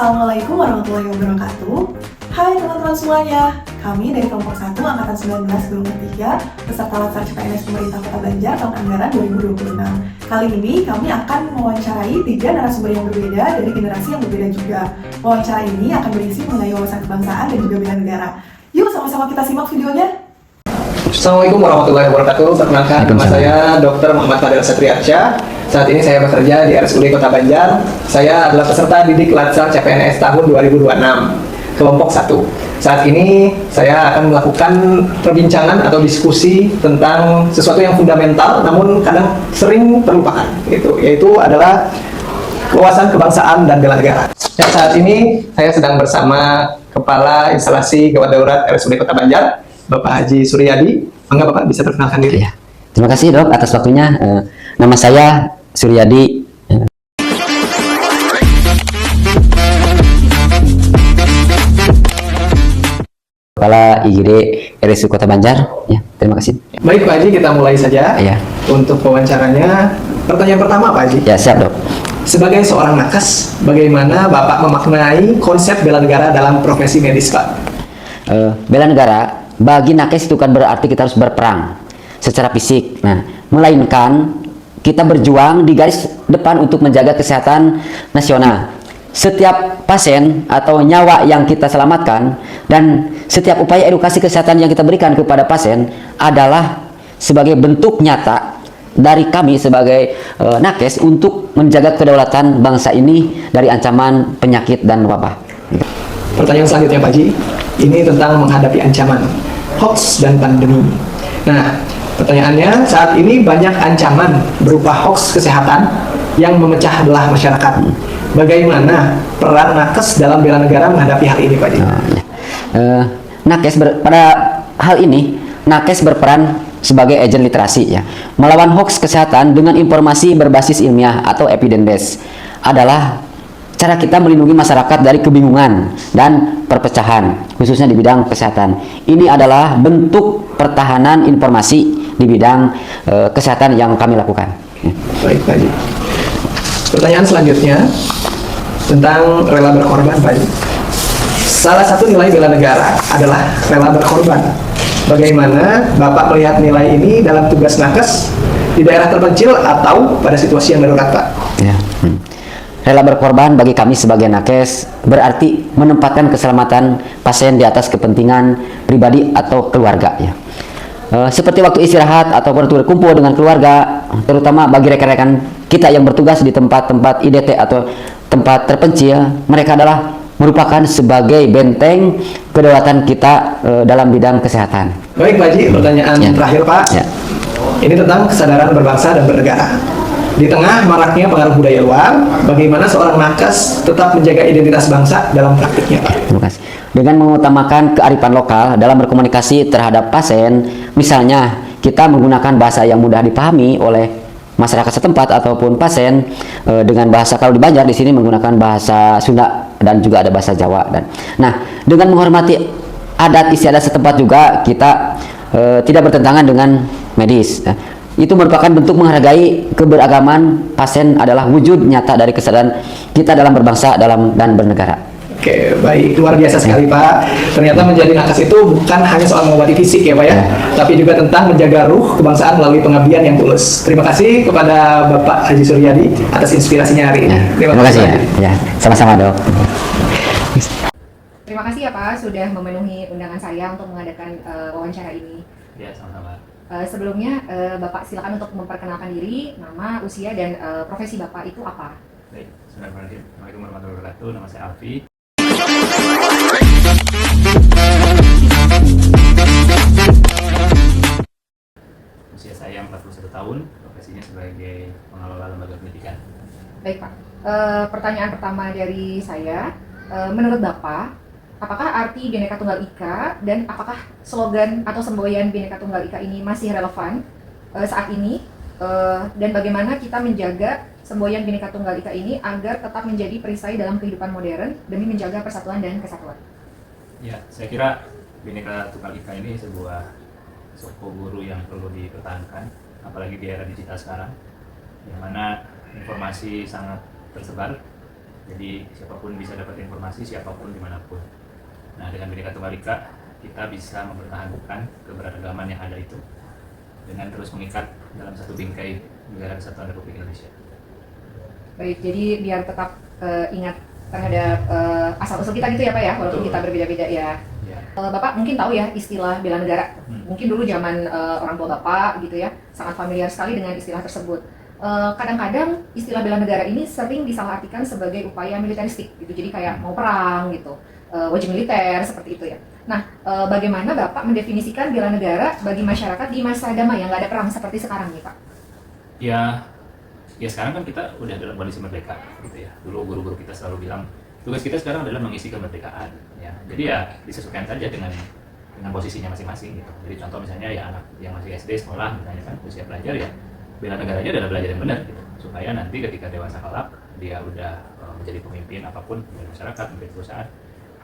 Assalamualaikum warahmatullahi wabarakatuh. Hai teman-teman semuanya, kami dari kelompok 1 Angkatan 19 Gelombang 3 peserta Latsar CPNS Pemerintah Kota Banjar tahun anggaran 2026. Kali ini kami akan mewawancarai 3 narasumber yang berbeda dari generasi yang berbeda juga. Wawancara ini akan berisi mengenai wawasan kebangsaan dan juga bela negara. Yuk sama-sama kita simak videonya. Assalamualaikum warahmatullahi wabarakatuh. Perkenalkan, nama saya Dr. Muhammad Fadil Satriarsyah. Saat ini saya bekerja di RSUD Kota Banjar. Saya adalah peserta didik Latsar CPNS tahun 2026, kelompok 1. Saat ini saya akan melakukan perbincangan atau diskusi tentang sesuatu yang fundamental namun kadang sering terlupakan, yaitu adalah wawasan kebangsaan dan bela negara. Dan saat ini saya sedang bersama Kepala Instalasi Gawat Darurat RSUD Kota Banjar, Bapak Haji Suryadi. Mangga Bapak bisa perkenalkan diri. Ya. Terima kasih Dok atas waktunya. Nama saya Suryadi. Kepala IGD RSUD Kota Banjar. Ya, terima kasih. Baik Pak Haji, kita mulai saja. Ya. Untuk wawancaranya, pertanyaan pertama Pak Haji. Ya, siap Dok. Sebagai seorang nakes, bagaimana Bapak memaknai konsep bela negara dalam profesi medis Pak? Bela negara bagi nakes itu kan berarti kita harus berperang secara fisik. Nah, melainkan kita berjuang di garis depan untuk menjaga kesehatan nasional. Setiap pasien atau nyawa yang kita selamatkan dan setiap upaya edukasi kesehatan yang kita berikan kepada pasien adalah sebagai bentuk nyata dari kami sebagai nakes untuk menjaga kedaulatan bangsa ini dari ancaman penyakit dan wabah. Pertanyaan selanjutnya Pak Haji, ini tentang menghadapi ancaman hoax dan pandemi. Nah, pertanyaannya, saat ini banyak ancaman berupa hoax kesehatan yang memecah belah masyarakat. Bagaimana peran nakes dalam bela negara menghadapi hal ini Pak Haji? Pada hal ini, nakes berperan sebagai agen literasi ya. Melawan hoax kesehatan dengan informasi berbasis ilmiah atau evidence based adalah cara kita melindungi masyarakat dari kebingungan dan perpecahan, khususnya di bidang kesehatan. Ini adalah bentuk pertahanan informasi di bidang kesehatan yang kami lakukan. Baik Pak Haji. Pertanyaan selanjutnya tentang rela berkorban Pak Haji. Salah satu nilai bela negara adalah rela berkorban. Bagaimana Bapak melihat nilai ini dalam tugas nakes di daerah terpencil atau pada situasi yang darurat Pak? Ya. Rela berkorban bagi kami sebagai nakes berarti menempatkan keselamatan pasien di atas kepentingan pribadi atau keluarga ya. Seperti waktu istirahat ataupun waktu berkumpul dengan keluarga, terutama bagi rekan-rekan kita yang bertugas di tempat-tempat IDT atau tempat terpencil, mereka adalah merupakan sebagai benteng kedaulatan kita dalam bidang kesehatan. Baik Pak Haji, pertanyaan terakhir Pak. Ya. Ini tentang kesadaran berbangsa dan bernegara. Di tengah maraknya pengaruh budaya luar, bagaimana seorang nakes tetap menjaga identitas bangsa dalam praktiknya Pak? Terima kasih. Dengan mengutamakan kearifan lokal dalam berkomunikasi terhadap pasien, misalnya kita menggunakan bahasa yang mudah dipahami oleh masyarakat setempat ataupun pasien dengan bahasa, kalau di Banjar di sini menggunakan bahasa Sunda dan juga ada bahasa Jawa. Nah, dengan menghormati adat istiadat setempat juga kita tidak bertentangan dengan medis. Itu merupakan bentuk menghargai keberagaman pasien, adalah wujud nyata dari kesadaran kita dalam berbangsa dan bernegara. Oke, baik, luar biasa sekali Pak. Ternyata menjadi nakes itu bukan hanya soal mengobati fisik ya Pak ya, tapi juga tentang menjaga ruh kebangsaan melalui pengabdian yang tulus. Terima kasih kepada Bapak Haji Suryadi atas inspirasinya hari ini. Terima kasih ya. Sama-sama Dok. Terima kasih ya Pak sudah memenuhi undangan saya untuk mengadakan wawancara ini. Ya, sama-sama. Sebelumnya Bapak silakan untuk memperkenalkan diri, nama, usia, dan profesi Bapak itu apa? Baik, Assalamualaikum warahmatullahi wabarakatuh. Nama saya Alfi. Usia saya 41 tahun, profesinya sebagai pengelola lembaga pendidikan. Baik Pak, pertanyaan pertama dari saya, menurut Bapak, apakah arti Bhinneka Tunggal Ika dan apakah slogan atau semboyan Bhinneka Tunggal Ika ini masih relevan saat ini, dan bagaimana kita menjaga semboyan Bhinneka Tunggal Ika ini agar tetap menjadi perisai dalam kehidupan modern demi menjaga persatuan dan kesatuan? Ya, saya kira Bhinneka Tunggal Ika ini sebuah suku guru yang perlu dipertahankan, apalagi di era digital sekarang, yang mana informasi sangat tersebar Jadi siapapun bisa dapat informasi, siapapun dimanapun. Nah, dengan Bhinneka Tunggal Ika kita bisa mempertahankan keberagaman yang ada itu dengan terus mengikat dalam satu bingkai Negara Kesatuan Republik Indonesia. Baik, jadi biar tetap ingat terhadap asal-usul kita gitu ya Pak ya, walaupun Betul. kita berbeda-beda ya. Ya. Bapak mungkin tahu ya istilah bela negara. Mungkin dulu zaman orang tua Bapak gitu ya, sangat familiar sekali dengan istilah tersebut. Kadang-kadang istilah bela negara ini sering disalahartikan sebagai upaya militeristik gitu, jadi kayak mau perang gitu, wajib militer seperti itu ya. Nah, bagaimana Bapak mendefinisikan bela negara bagi masyarakat di masa damai yang nggak ada perang seperti sekarang nih Pak? Ya sekarang kan kita udah dalam kondisi merdeka gitu ya. Dulu guru-guru kita selalu bilang tugas kita sekarang adalah mengisi kemerdekaan ya. Jadi ya disesuaikan saja dengan posisinya masing-masing gitu. Jadi contoh misalnya ya anak yang masih SD sekolah misalnya kan usia belajar ya, bela negaranya adalah belajar yang benar gitu. Supaya nanti ketika dewasa kelak dia udah menjadi pemimpin apapun di masyarakat, di perusahaan,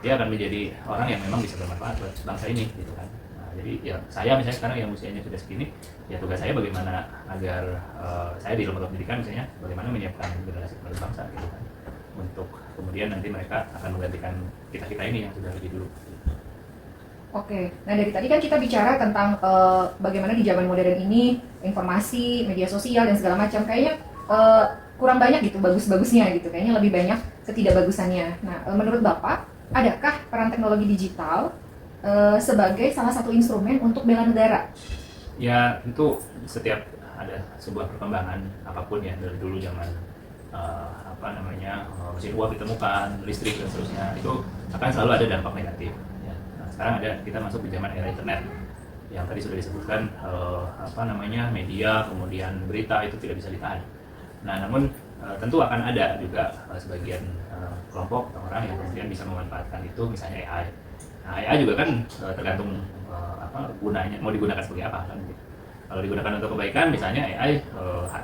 dia akan menjadi orang yang memang bisa bermanfaat buat bangsa ini gitu kan. Nah, jadi ya saya misalnya sekarang yang usianya sudah segini, ya tugas saya bagaimana agar saya di lembaga pendidikan misalnya bagaimana menyiapkan generasi penerus bangsa gitu kan, untuk kemudian nanti mereka akan menggantikan kita ini yang sudah lebih dulu. Oke, nah dari tadi kan kita bicara tentang bagaimana di zaman modern ini informasi, media sosial dan segala macam kayaknya kurang banyak gitu bagus-bagusnya gitu, kayaknya lebih banyak ketidakbagusannya. Nah, menurut Bapak, adakah peran teknologi digital sebagai salah satu instrumen untuk bela negara? Ya tentu setiap ada sebuah perkembangan apapun ya dari dulu zaman mesin uap ditemukan, listrik dan seterusnya, itu akan selalu ada dampak negatif. Ya. Nah, sekarang kita masuk di zaman era internet yang tadi sudah disebutkan media kemudian berita itu tidak bisa ditahan. Nah namun tentu akan ada juga sebagian kelompok atau orang yang kemudian bisa memanfaatkan itu, misalnya AI. Nah, AI juga kan tergantung gunanya, mau digunakan sebagai apa kan gitu. Kalau digunakan untuk kebaikan, misalnya AI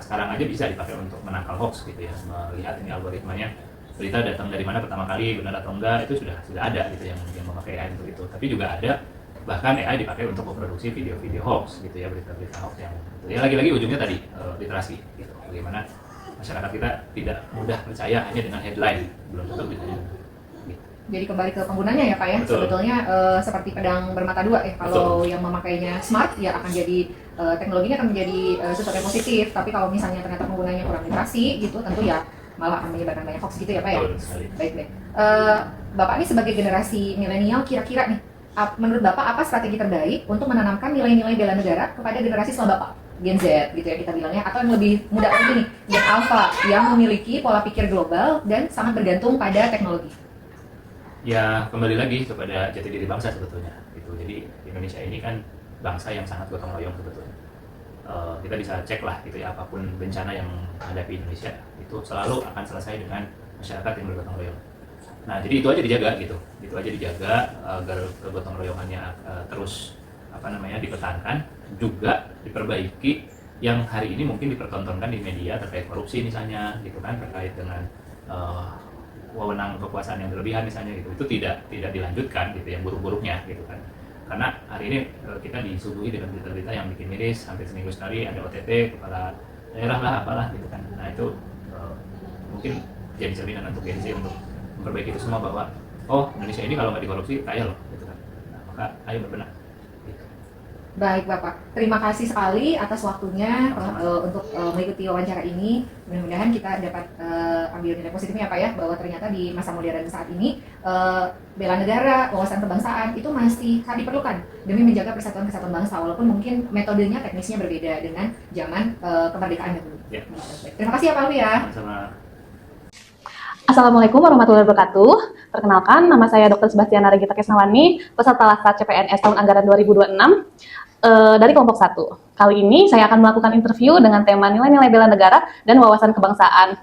sekarang aja bisa dipakai untuk menangkal hoax gitu ya, melihat ini algoritmanya berita datang dari mana pertama kali, benar atau enggak, itu sudah ada gitu yang memakai AI untuk itu. Tapi juga ada bahkan AI dipakai untuk memproduksi video-video hoax gitu ya, berita-berita hoax yang gitu. Ya lagi-lagi ujungnya tadi literasi gitu. Bagaimana masyarakat kita tidak mudah percaya hanya dengan headline, belum tentu beritanya. Jadi kembali ke penggunanya ya Pak ya. Betul. Sebetulnya seperti pedang bermata dua ya. Kalau yang memakainya smart ya akan jadi teknologinya akan menjadi sesuatu yang positif. Tapi kalau misalnya ternyata penggunanya kurang literasi gitu, tentu ya malah akan menyebarkan banyak hoax gitu ya Pak ya. Betul sekali. Baik. Bapak ini sebagai generasi milenial kira-kira nih, menurut Bapak apa strategi terbaik untuk menanamkan nilai-nilai bela negara kepada generasi setelah Bapak? Gen Z gitu ya kita bilangnya, atau yang lebih muda lagi nih, Gen Alpha yang memiliki pola pikir global dan sangat bergantung pada teknologi. Ya kembali lagi kepada jati diri bangsa sebetulnya gitu. Jadi Indonesia ini kan bangsa yang sangat gotong royong sebetulnya. Kita bisa cek lah gitu ya, apapun bencana yang menghadapi Indonesia itu selalu akan selesai dengan masyarakat yang bergotong royong. Nah jadi itu aja dijaga gitu, itu aja dijaga agar kegotong royongannya terus dipertahankan, juga diperbaiki yang hari ini mungkin dipertontonkan di media terkait korupsi misalnya gitu kan, terkait dengan wewenang kekuasaan yang berlebihan misalnya gitu, itu tidak dilanjutkan gitu, yang buruk-buruknya gitu kan. Karena hari ini kita disuguhi dengan berita-berita yang bikin miris, hampir seminggu sekali ada OTT kepala daerah lah apalah gitu kan. Nah itu mungkin jadi cerminan untuk Gen Z untuk memperbaiki itu semua, bahwa oh Indonesia ini kalau nggak dikorupsi kaya loh gitu kan. Nah, maka ayo berbenah. Baik Bapak, terima kasih sekali atas waktunya untuk mengikuti wawancara ini. Mudah-mudahan kita dapat ambil nilai positifnya Pak ya, bahwa ternyata di masa modern saat ini bela negara, wawasan kebangsaan itu masih diperlukan demi menjaga persatuan kesatuan bangsa, walaupun mungkin metodenya teknisnya berbeda dengan zaman kemerdekaan dahulu. Ya. Terima kasih ya Pak Alwi ya. Sama-sama. Assalamualaikum warahmatullahi wabarakatuh. Perkenalkan, nama saya Dr. Sebastiana Regita Kesnawani, peserta Laskar CPNS tahun anggaran 2026 dari kelompok 1. Kali ini saya akan melakukan interview dengan tema nilai-nilai bela negara dan wawasan kebangsaan.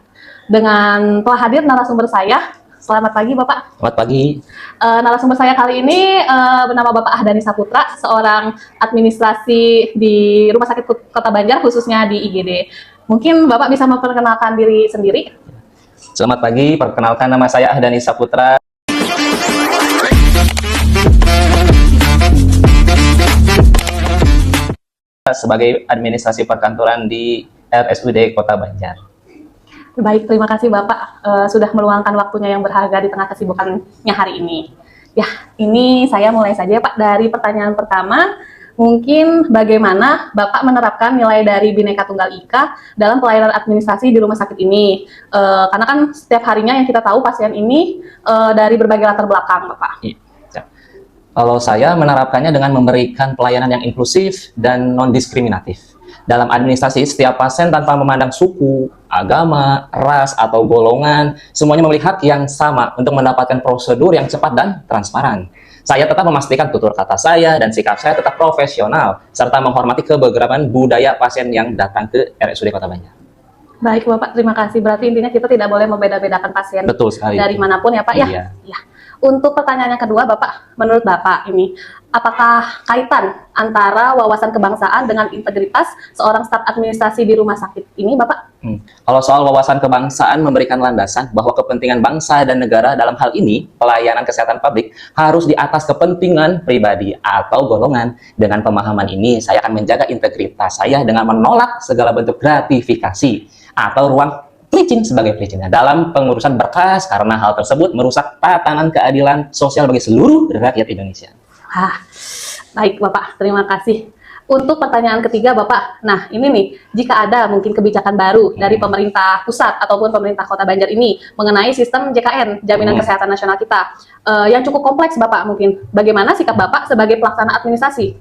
Dengan telah hadir narasumber saya. Selamat pagi Bapak. Selamat pagi. Narasumber saya kali ini bernama Bapak Ahdani Saputra, seorang administrasi di Rumah Sakit Kota Banjar, khususnya di IGD. Mungkin Bapak bisa memperkenalkan diri sendiri. Selamat pagi, perkenalkan nama saya Ahdani Saputra. Sebagai administrasi perkantoran di RSUD Kota Banjar. Baik, terima kasih Bapak sudah meluangkan waktunya yang berharga di tengah kesibukannya hari ini. Ya, ini saya mulai saja Pak dari pertanyaan pertama. Mungkin bagaimana Bapak menerapkan nilai dari Bhinneka Tunggal Ika dalam pelayanan administrasi di rumah sakit ini? Karena kan setiap harinya yang kita tahu pasien ini dari berbagai latar belakang, Bapak. Iya. Kalau saya menerapkannya dengan memberikan pelayanan yang inklusif dan non-diskriminatif. Dalam administrasi, setiap pasien tanpa memandang suku, agama, ras, atau golongan, semuanya memiliki hak yang sama untuk mendapatkan prosedur yang cepat dan transparan. Saya tetap memastikan tutur kata saya dan sikap saya tetap profesional, serta menghormati keberagaman budaya pasien yang datang ke RSUD Kota Banjar. Baik Bapak, terima kasih. Berarti intinya kita tidak boleh membeda-bedakan pasien Betul sekali. dari manapun ya Pak ya? Iya. Ya. Untuk pertanyaan yang kedua Bapak, menurut Bapak ini, apakah kaitan antara wawasan kebangsaan dengan integritas seorang staf administrasi di rumah sakit ini Bapak? Kalau soal wawasan kebangsaan memberikan landasan bahwa kepentingan bangsa dan negara dalam hal ini, pelayanan kesehatan publik, harus di atas kepentingan pribadi atau golongan. Dengan pemahaman ini, saya akan menjaga integritas saya dengan menolak segala bentuk gratifikasi atau ruang pelicin sebagai pelicin dalam pengurusan berkas karena hal tersebut merusak tatanan keadilan sosial bagi seluruh rakyat Indonesia. Baik Bapak, terima kasih. Untuk pertanyaan ketiga Bapak, nah ini nih, jika ada mungkin kebijakan baru dari pemerintah pusat ataupun pemerintah Kota Banjar ini mengenai sistem JKN, Jaminan Kesehatan Nasional kita, yang cukup kompleks Bapak mungkin, bagaimana sikap Bapak sebagai pelaksana administrasi?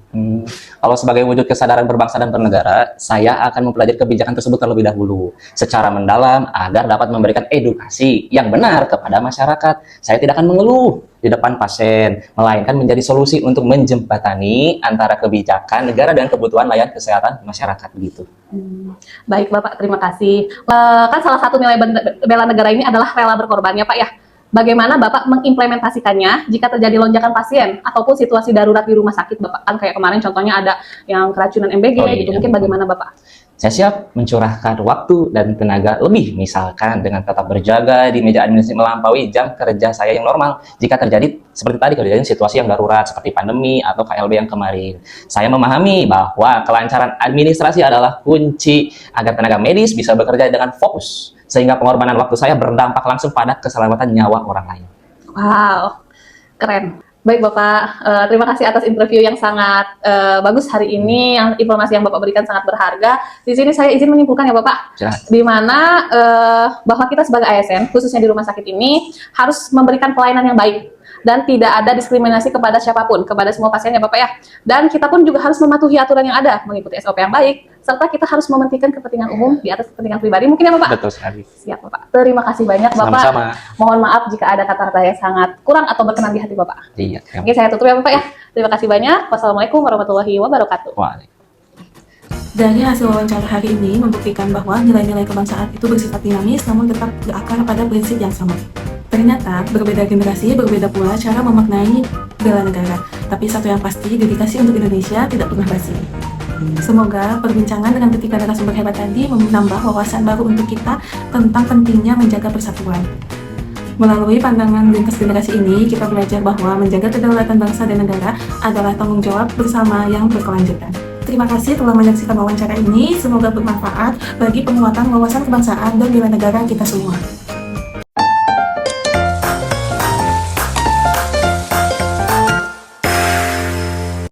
Kalau sebagai wujud kesadaran berbangsa dan bernegara, saya akan mempelajari kebijakan tersebut terlebih dahulu, secara mendalam agar dapat memberikan edukasi yang benar kepada masyarakat. Saya tidak akan mengeluh di depan pasien, melainkan menjadi solusi untuk menjembatani antara kebijakan negara dan kebutuhan layanan kesehatan masyarakat begitu. Baik Bapak, terima kasih. Kan salah satu nilai bela negara ini adalah rela berkorban ya Pak ya. Bagaimana Bapak mengimplementasikannya jika terjadi lonjakan pasien ataupun situasi darurat di rumah sakit Bapak? Kan kayak kemarin contohnya ada yang keracunan MBG gitu, mungkin bagaimana Bapak? Saya siap mencurahkan waktu dan tenaga lebih, misalkan dengan tetap berjaga di meja administrasi melampaui jam kerja saya yang normal. Jika terjadi seperti tadi, kejadian situasi yang darurat seperti pandemi atau KLB yang kemarin. Saya memahami bahwa kelancaran administrasi adalah kunci agar tenaga medis bisa bekerja dengan fokus, sehingga pengorbanan waktu saya berdampak langsung pada keselamatan nyawa orang lain. Wow, keren. Baik Bapak, terima kasih atas interview yang sangat bagus hari ini, yang informasi yang Bapak berikan sangat berharga. Di sini saya izin menyimpulkan ya Bapak, di mana bahwa kita sebagai ASN, khususnya di rumah sakit ini, harus memberikan pelayanan yang baik dan tidak ada diskriminasi kepada siapapun, kepada semua pasien ya Bapak ya. Dan kita pun juga harus mematuhi aturan yang ada, mengikuti SOP yang baik, serta kita harus mementingkan kepentingan umum di atas kepentingan pribadi. Mungkin ya Bapak? Betul sekali. Siap Bapak. Terima kasih banyak Bapak. Sama-sama. Mohon maaf jika ada kata-kata yang sangat kurang atau berkenan di hati Bapak. Iya. Oke, saya tutup ya Bapak ya. Terima kasih banyak. Wassalamualaikum warahmatullahi wabarakatuh. Dari hasil wawancara hari ini membuktikan bahwa nilai-nilai kebangsaan itu bersifat dinamis namun tetap berakar pada prinsip yang sama. Ternyata berbeda generasi, berbeda pula cara memaknai bela negara. Tapi satu yang pasti, dedikasi untuk Indonesia tidak pernah basi. Semoga perbincangan dengan ketiga narasumber hebat tadi menambah wawasan baru untuk kita tentang pentingnya menjaga persatuan. Melalui pandangan lintas generasi ini, kita belajar bahwa menjaga kedaulatan bangsa dan negara adalah tanggung jawab bersama yang berkelanjutan. Terima kasih telah menyaksikan wawancara ini. Semoga bermanfaat bagi penguatan wawasan kebangsaan dan bela negara kita semua.